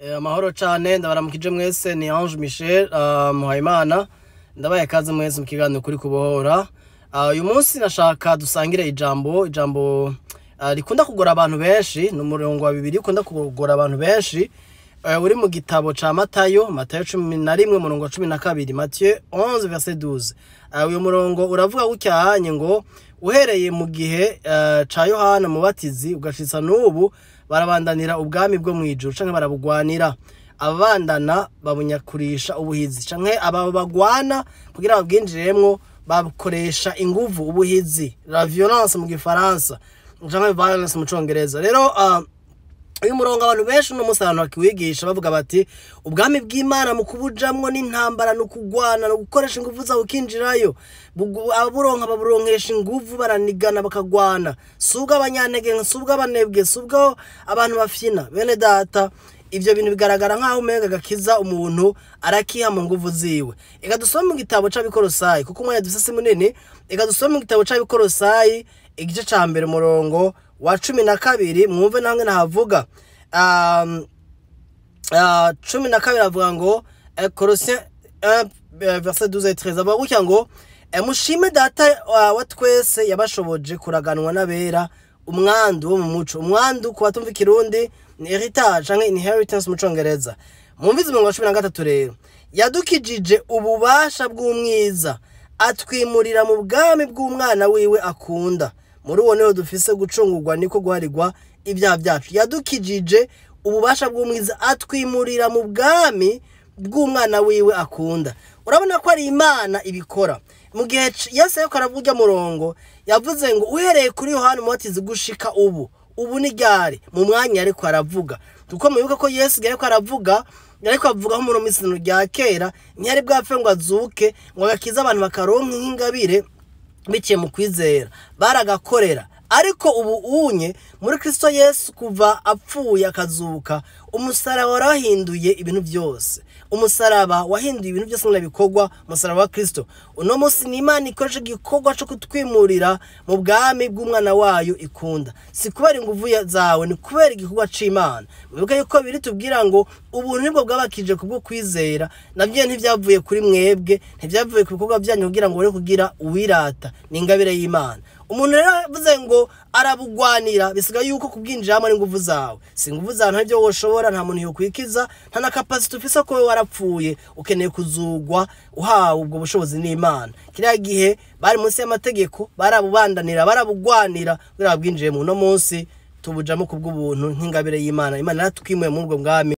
Amahoro cyane ndabaramukije mwese ni Ange Michel Muhayimana ndabaye kaze mwese mu kiganiro kuri kubohora. Uyu munsi nashaka dusangire ijambo rikunda kugora abantu benshi, n'umurongo wa 2 ukunda kugora abantu benshi uri mu gitabo ca Matayo 11 umurongo wa 12, Matayo 11 verset 12. Uyu murongo uravuga gucyahanye ngo uhereye mu gihe ca Yohana mubatizi ugashitsa n'ubu barabandanira ubwami bwo mwijuru canke barabugwanira, abandana babunyakurisha ubuhizi canke aba bagwana kugira babwinjiremwo bakoresha inguvu, ubuhizi, la violence mu gifaransa canke violence mu congereza. Rero uyu murongo abantu benshi no musarano bakiwigisha bavuga bati ubwami bw'Imana mu kubujamwo n'intambara no kugwana no gukoresha inguvu za ukinjirayo, aburonka baburonkesha inguvu baranigana bakagwana, subwa abanyantege, subwa abanebwe, subwa abantu bafyina. Bene data, ivyo bintu bigaragara nkaho umenga gakiza umuntu arakiha mu nguvu ziwe. Eka dusome mu gitabo c'Ab'I Kolosayi kuko umwanya dufise munini. Eka dusome mu gitabo c'Ab'I Kolosayi igice ca mbere umurongo wa 12 mwumve namwe nahavuga 12 avuga ngo Colossiens 1 verset 12 et 13 avuga gutya ngo mushime data wa twese yabashoboje kuraganwa n'abera umwandu wo mu muco. Umwandu ku batumva Kirundi ni heritage canke inheritance mu congereza. Mwumvize umurongo wa 13 rero, yadukijije ububasha bw'umwiza atwimurira mu bwami bw'umwana wiwe akunda. Muri uwo niho dufise gucungurwa niko guharirwa ibyaha byacu. Yadukijije ububasha bw'umwiza atwimurira mu bwami bw'umwana wiwe akunda. Urabona ko ari Imana ibikora. Mu gihe Yesu yako aravuga murongo yavuze ngo uhereye kuri Yohana Umubatizi gushika ubu ni ryari mu mwanya ariko aravuga. Kuko mubibuka ko Yesu yariko aravuga avuga mu misino rya kera ntiyari bwapfe ngo azuke ngo agakiza abantu bakaronka ingabire biciye mu kwizera, baragakorera. Ariko ubu unye muri Kristo Yesu kuva apfuye akazuka, umusaraba warahinduye ibintu byose. Umusaraba wahinduye ibintu byose n'abikorwa umusaraba wa Kristo. Uno munsi ni Imana ikoresha igikorwa cyo kutwimurira mu bwami bw'umwana wayo ikunda. Si kubera inguvu zawe, ni kubera igikorwa c'Imana. Mubibuka yuko biri tubwira ngo ubuntu nibwo bwabakije kubwo kwizera, navyo ntivyavuye kuri mwebwe, ntivyavuye ku bikorwa byanyu kugira ngo ure kugira uwirata, ni ingabire y'Imana. Umuntu rero yavuze ngo arabugwanira, bisigaye yuko kubwinjiramo ari inguvu zawe. Si inguvu zawe ntavyo woshobora, nta muntu yokwikiza, nta na capacity ufise ko warapfuye ukeneye kuzugwa uhawe ubwo bushobozi n'Imana. Kiriya gihe bari munsi y'amategeko barabubandanira, barabugwanira kugira babwinjire mu no munsi tubujamo kubw'ubuntu nk'ingabire y'Imana. Imana natwimwe mu bwo bwami.